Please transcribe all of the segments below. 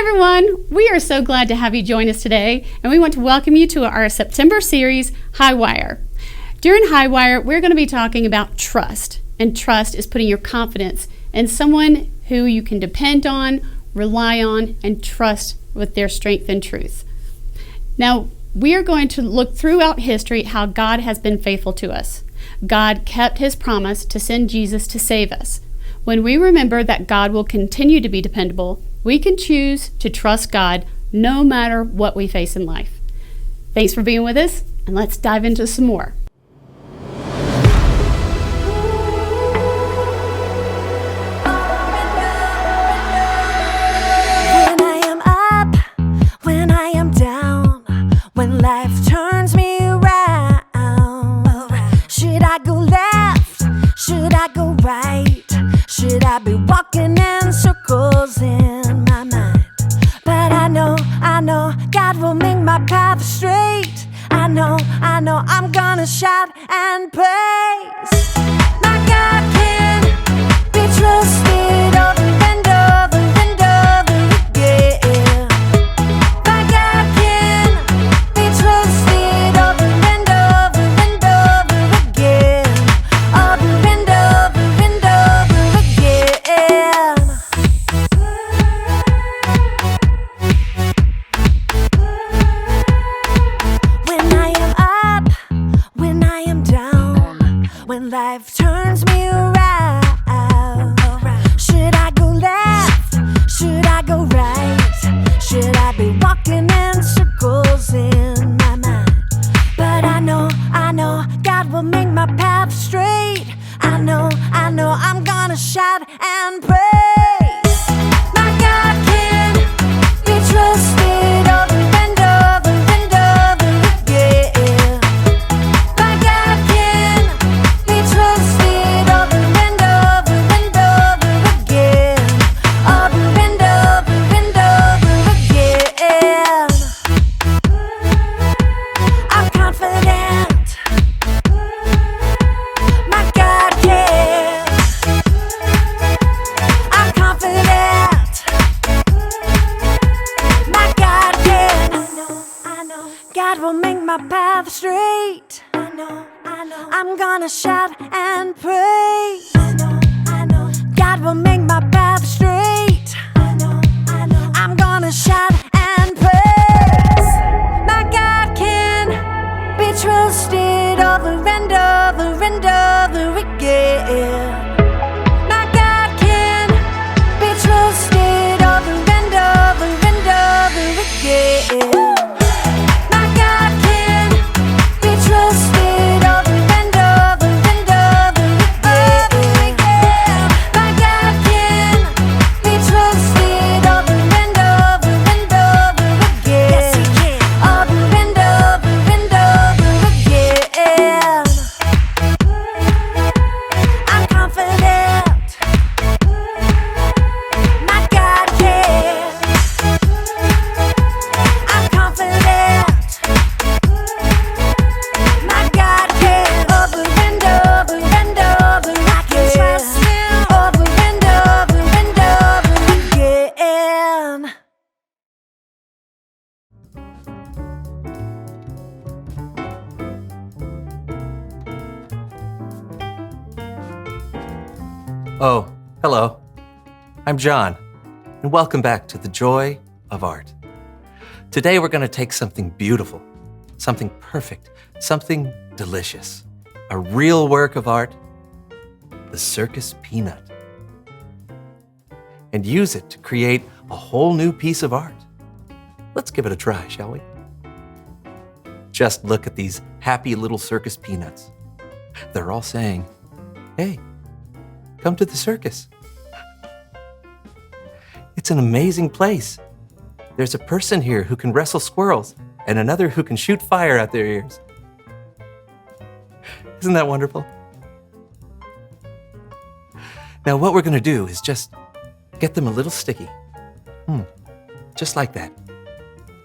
everyone, we are so glad to have you join us today, and we want to welcome you to our September series, High Wire. During High Wire, we're going to be talking about trust, and trust is putting your confidence in someone who you can depend on, rely on, and trust with their strength and truth. Now, we are going to look throughout history how God has been faithful to us. God kept his promise to send Jesus to save us. When we remember that God will continue to be dependable, we can choose to trust God no matter what we face in life. Thanks for being with us, and let's dive into some more. When I am up, when I am down, when life turns me around, should I go left? Should I go right? Should I be walking in circles in my mind? But I know God will make my path straight. I know I'm gonna shout and praise. My God can be trusted over and over and over again. My God can be trusted over and over and over again. Over and over and over again. When I am up, when I am down, when life turns me around, should I go left? Should I go right? Should I be walking in circles in my mind? But I know God will make my path straight. I know I'm gonna shout and praise. My God can be trusted over and over and over again. My God can be trusted over and over and over again. Over and over and over again. I'm confident. My God can. I'm confident. My God can. I know. God will make my path straight. I know. I'm gonna shout and praise. I know. God will make my path straight. I know. I'm gonna shout and praise. My God can be trusted over and over and over again. My God can be trusted over and over and over again. My God can be trusted over and over and over again. My God can be trusted over and over and over again. Yes, he can. Over and over and over again. I'm confident. My God can. I'm confident. My God can. Over and over and over I can trust him. Over and over and over again. Oh, hello. I'm John, and welcome back to The Joy of Art. Today we're going to take something beautiful, something perfect, something delicious, a real work of art, the circus peanut, and use it to create a whole new piece of art. Let's give it a try, shall we? Just look at these happy little circus peanuts. They're all saying, "Hey, come to the circus. It's an amazing place. There's a person here who can wrestle squirrels and another who can shoot fire out their ears." Isn't that wonderful? Now what we're going to do is just get them a little sticky. Just like that.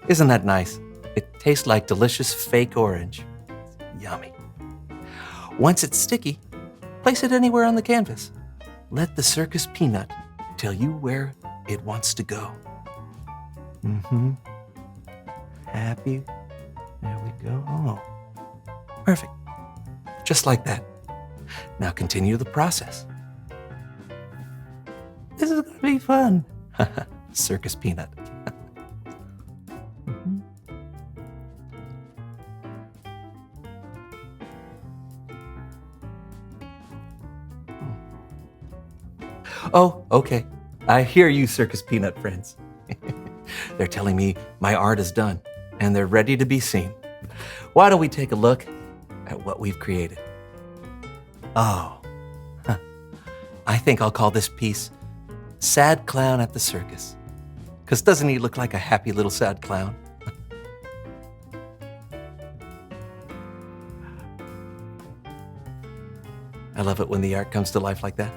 Isn't that nice? It tastes like delicious fake orange. Yummy. Once it's sticky, place it anywhere on the canvas. Let the circus peanut tell you where it wants to go. Mm-hmm. Happy. There we go. Oh, perfect. Just like that. Now continue the process. This is going to be fun. Circus peanut. Oh, okay. I hear you, Circus Peanut friends. They're telling me my art is done and they're ready to be seen. Why don't we take a look at what we've created? Oh, I think I'll call this piece Sad Clown at the Circus. Because doesn't he look like a happy little sad clown? I love it when the art comes to life like that.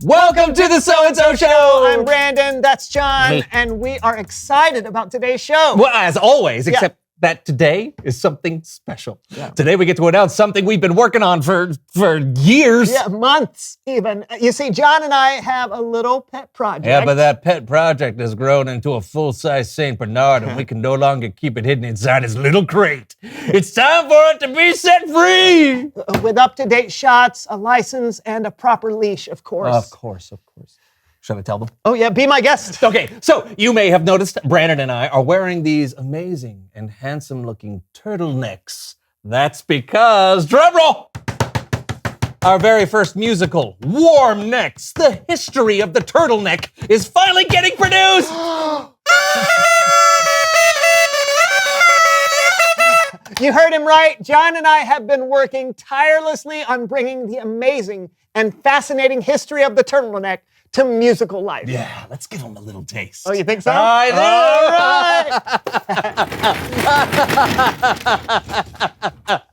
Welcome to the So-and-So Show! I'm Brandon, that's John, Hey. and we are excited about today's show. Well, as always, except that today is something special. Yeah. Today we get to announce something we've been working on for years. Yeah, months even. You see, John and I have a little pet project. Yeah, but that pet project has grown into a full-size St. Bernard, and we can no longer keep it hidden inside his little crate. It's time for it to be set free! With up-to-date shots, a license, and a proper leash, of course. Of course. Should I tell them? Oh yeah, be my guest. Okay, so you may have noticed Brandon and I are wearing these amazing and handsome-looking turtlenecks. That's because, drumroll, our very first musical, Warm Necks, the history of the turtleneck, is finally getting produced! You heard him right. John and I have been working tirelessly on bringing the amazing and fascinating history of the turtleneck to musical life. Yeah, let's give him a little taste. Oh, you think so? I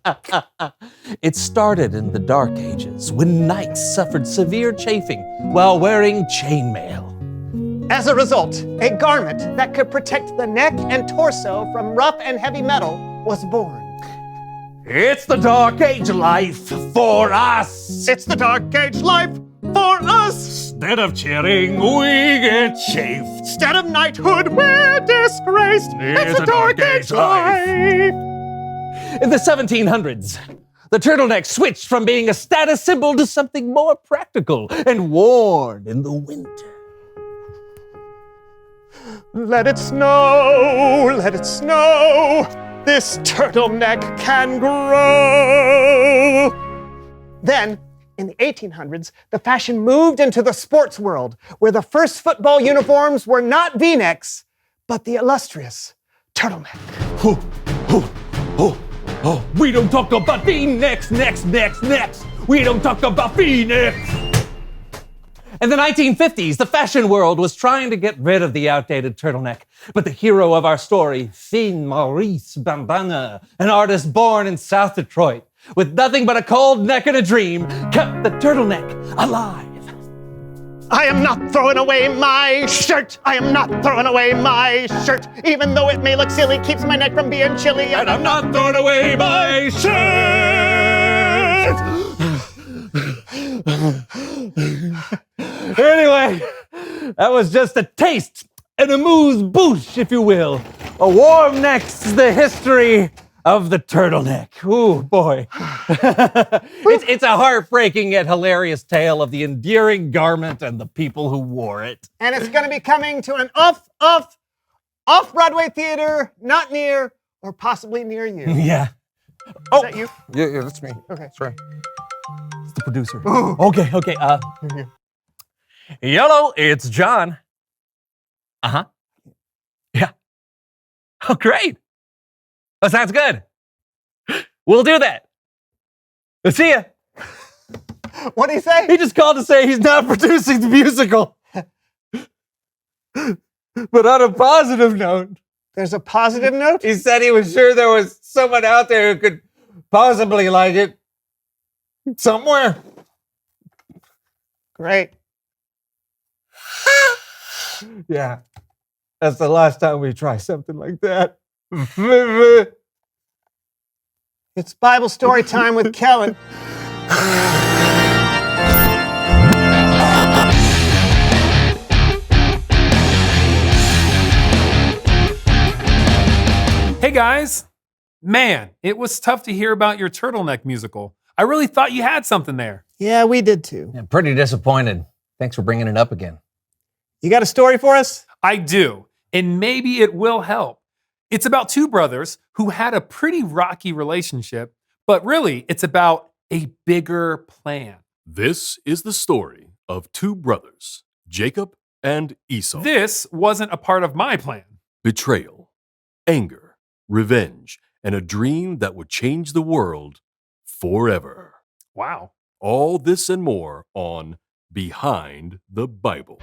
All right. It started in the Dark Ages when knights suffered severe chafing while wearing chainmail. As a result, a garment that could protect the neck and torso from rough and heavy metal was born. It's the Dark Age life for us. It's the Dark Age life for us. Instead of cheering, we get chafed. Instead of knighthood, we're disgraced. It's the Dark Age life. In the 1700s, the turtleneck switched from being a status symbol to something more practical and worn in the winter. Let it snow, let it snow. This turtleneck can grow. Then, in the 1800s, the fashion moved into the sports world, where the first football uniforms were not V-necks, but the illustrious turtleneck. We don't talk about V-necks, necks. We don't talk about V-necks. In the 1950s, the fashion world was trying to get rid of the outdated turtleneck. But the hero of our story, Finn Maurice Bambana, an artist born in South Detroit, with nothing but a cold neck and a dream, kept the turtleneck alive. I am not throwing away my shirt. I am not throwing away my shirt. Even though it may look silly, keeps my neck from being chilly. And I'm not throwing away my shirt! Anyway, that was just a taste, an amuse-bouche, if you will. A warm neck's the history of the turtleneck. Ooh, boy. It's a heartbreaking yet hilarious tale of the endearing garment and the people who wore it. And it's going to be coming to an off-Broadway theater, not near or possibly near you. Yeah. Is that you? Yeah, that's me. Okay. That's right. It's the producer. Okay. Hello, it's John. Uh-huh. Yeah. Oh, great. Oh, sounds good. We'll do that. We'll see ya. What did he say? He just called to say he's not producing the musical. But on a positive note, There's a positive note? he said he was sure there was someone out there who could possibly like it. Somewhere. Great. Yeah. That's the last time we try something like that. It's Bible story time with Kellen. Hey guys! Man, it was tough to hear about your turtleneck musical. I really thought you had something there. Yeah, we did too. Yeah, pretty disappointed. Thanks for bringing it up again. You got a story for us? I do, and maybe it will help. It's about two brothers who had a pretty rocky relationship, but really it's about a bigger plan. This is the story of two brothers, Jacob and Esau. This wasn't a part of my plan. Betrayal, anger, revenge, and a dream that would change the world forever. Wow. All this and more on Behind the Bible.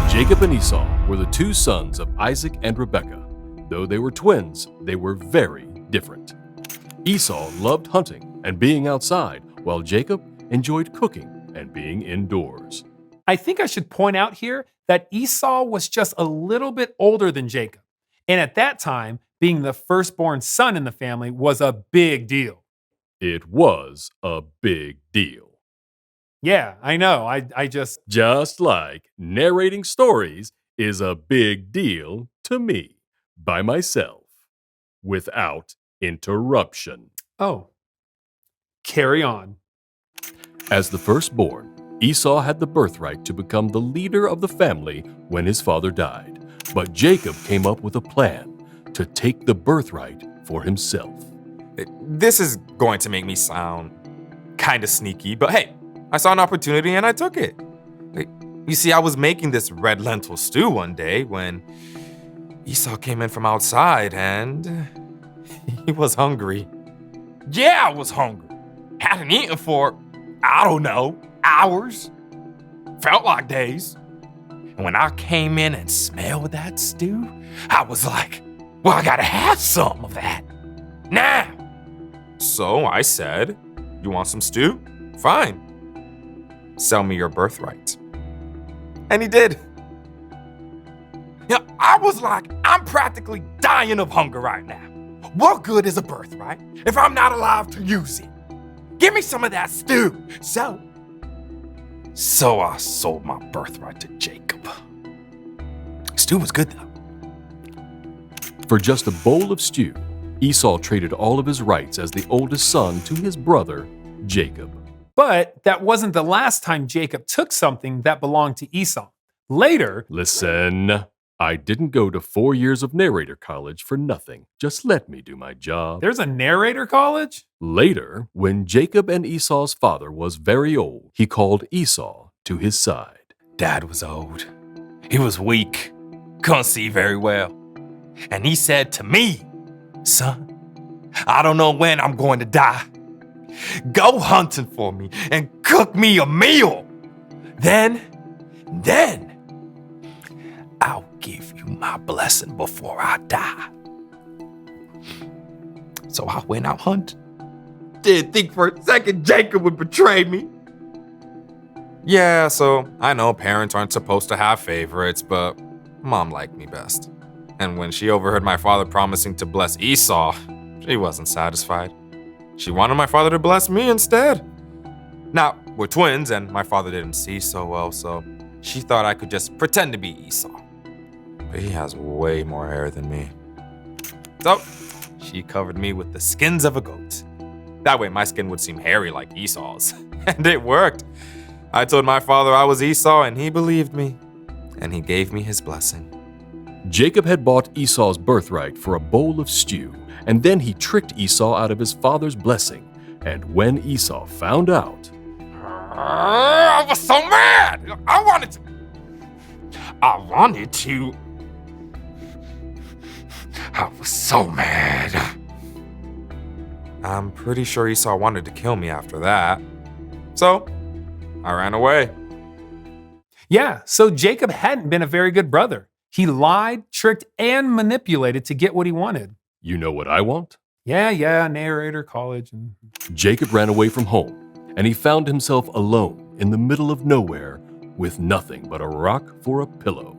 Jacob and Esau were the two sons of Isaac and Rebekah. Though they were twins, they were very different. Esau loved hunting and being outside, while Jacob enjoyed cooking and being indoors. I think I should point out here that Esau was just a little bit older than Jacob. And at that time, being the firstborn son in the family was a big deal. It was a big deal. Yeah, I know. I just... Just like narrating stories is a big deal to me, by myself, without interruption. Oh. Carry on. As the firstborn, Esau had the birthright to become the leader of the family when his father died. But Jacob came up with a plan to take the birthright for himself. This is going to make me sound kind of sneaky, but hey, I saw an opportunity and I took it. You see, I was making this red lentil stew one day when Esau came in from outside and he was hungry. Yeah, I was hungry. Hadn't eaten for, I don't know, hours. Felt like days. And when I came in and smelled that stew, I was like, well, I gotta have some of that now. So I said, you want some stew? Fine. Sell me your birthright. And he did. I was like, I'm practically dying of hunger right now. What good is a birthright if I'm not alive to use it? Give me some of that stew. So I sold my birthright to Jacob. Stew was good though. For just a bowl of stew, Esau traded all of his rights as the oldest son to his brother, Jacob. But that wasn't the last time Jacob took something that belonged to Esau. Later... Listen, I didn't go to 4 years of narrator college for nothing. Just let me do my job. There's a narrator college? Later, when Jacob and Esau's father was very old, he called Esau to his side. Dad was old. He was weak. Couldn't see very well. And he said to me, son, I don't know when I'm going to die. Go hunting for me and cook me a meal. Then I'll give you my blessing before I die. So I went out hunting. Didn't think for a second Jacob would betray me. Yeah, so I know parents aren't supposed to have favorites, but Mom liked me best. And when she overheard my father promising to bless Esau, she wasn't satisfied. She wanted my father to bless me instead. Now, we're twins and my father didn't see so well, so she thought I could just pretend to be Esau. But he has way more hair than me. So, she covered me with the skins of a goat. That way my skin would seem hairy like Esau's. And it worked. I told my father I was Esau and he believed me. And he gave me his blessing. Jacob had bought Esau's birthright for a bowl of stew, and then he tricked Esau out of his father's blessing. And when Esau found out... I was so mad! I wanted to... I was so mad. I'm pretty sure Esau wanted to kill me after that. So, I ran away. Yeah, so Jacob hadn't been a very good brother. He lied, tricked, and manipulated to get what he wanted. You know what I want? Yeah, narrator, college. Jacob ran away from home, and he found himself alone in the middle of nowhere with nothing but a rock for a pillow.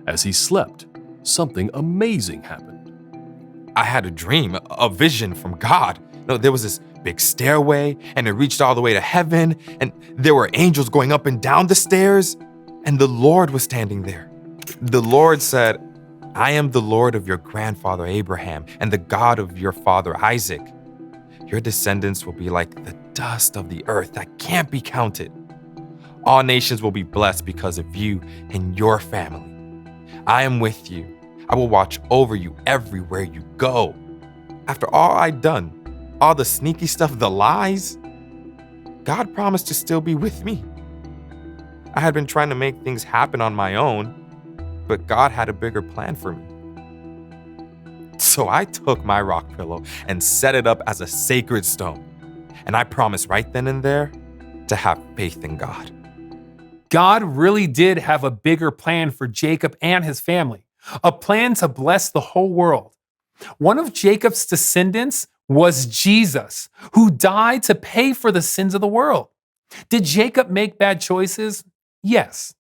As he slept, something amazing happened. I had a dream, a vision from God. No, there was this big stairway, and it reached all the way to heaven, and there were angels going up and down the stairs, and the Lord was standing there. The Lord said, I am the Lord of your grandfather Abraham and the God of your father Isaac. Your descendants will be like the dust of the earth that can't be counted. All nations will be blessed because of you and your family. I am with you. I will watch over you everywhere you go. After all I'd done, all the sneaky stuff, the lies, God promised to still be with me. I had been trying to make things happen on my own, but God had a bigger plan for me. So I took my rock pillow and set it up as a sacred stone. And I promised right then and there to have faith in God. God really did have a bigger plan for Jacob and his family, a plan to bless the whole world. One of Jacob's descendants was Jesus, who died to pay for the sins of the world. Did Jacob make bad choices? Yes.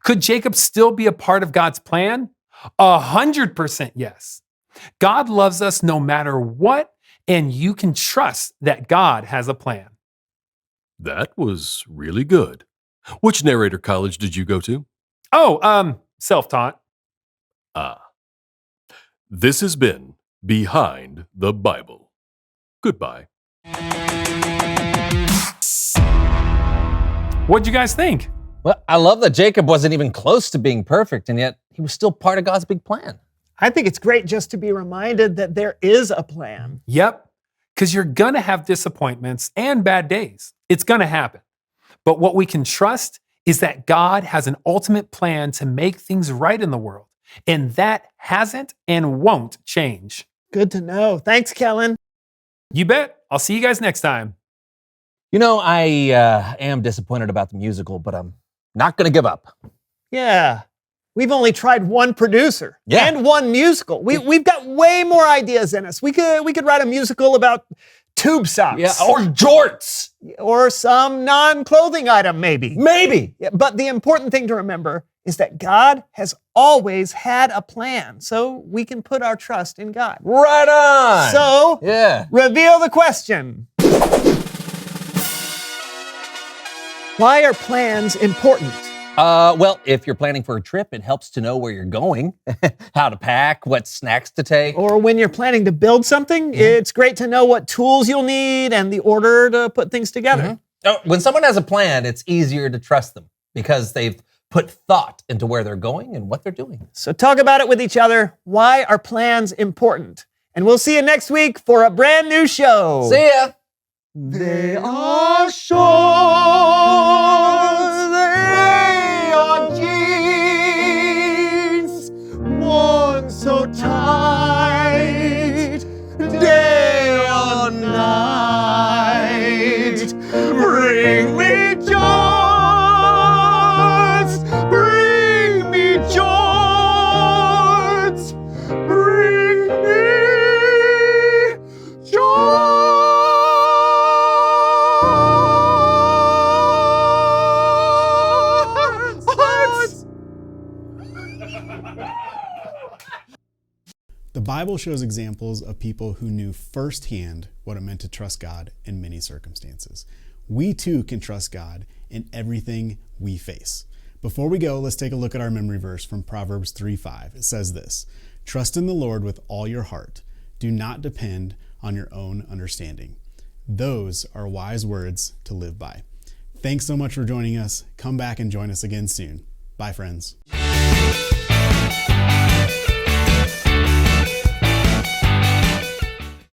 Could Jacob still be a part of God's plan? 100% yes. God loves us no matter what, and you can trust that God has a plan. That was really good. Which narrator college did you go to? Self-taught. This has been Behind the Bible. Goodbye. What'd you guys think? Well, I love that Jacob wasn't even close to being perfect, and yet he was still part of God's big plan. I think it's great just to be reminded that there is a plan. Yep, because you're going to have disappointments and bad days. It's going to happen. But what we can trust is that God has an ultimate plan to make things right in the world, and that hasn't and won't change. Good to know. Thanks, Kellen. You bet. I'll see you guys next time. You know, I am disappointed about the musical, but I'm not going to give up. Yeah. We've only tried one producer Yeah. and one musical. We've got way more ideas in us. We could write a musical about tube socks. Yeah, or jorts. Or some non-clothing item, maybe. Maybe. Yeah, but the important thing to remember is that God has always had a plan, so we can put our trust in God. Right on. So, yeah. Reveal the question. Why are plans important? Well, if you're planning for a trip, it helps to know where you're going, how to pack, what snacks to take. Or when you're planning to build something, it's great to know what tools you'll need and the order to put things together. When someone has a plan, it's easier to trust them because they've put thought into where they're going and what they're doing. So talk about it with each other. Why are plans important? And we'll see you next week for a brand new show. See ya. They are short, they are jeans, worn so tight, day or night. Bring me jorts, bring me jorts, bring me jorts. The Bible shows examples of people who knew firsthand what it meant to trust God in many circumstances. We too can trust God in everything we face. Before we go, let's take a look at our memory verse from Proverbs 3:5. It says this: "Trust in the Lord with all your heart. Do not depend on your own understanding." Those are wise words to live by. Thanks so much for joining us. Come back and join us again soon. Bye, friends.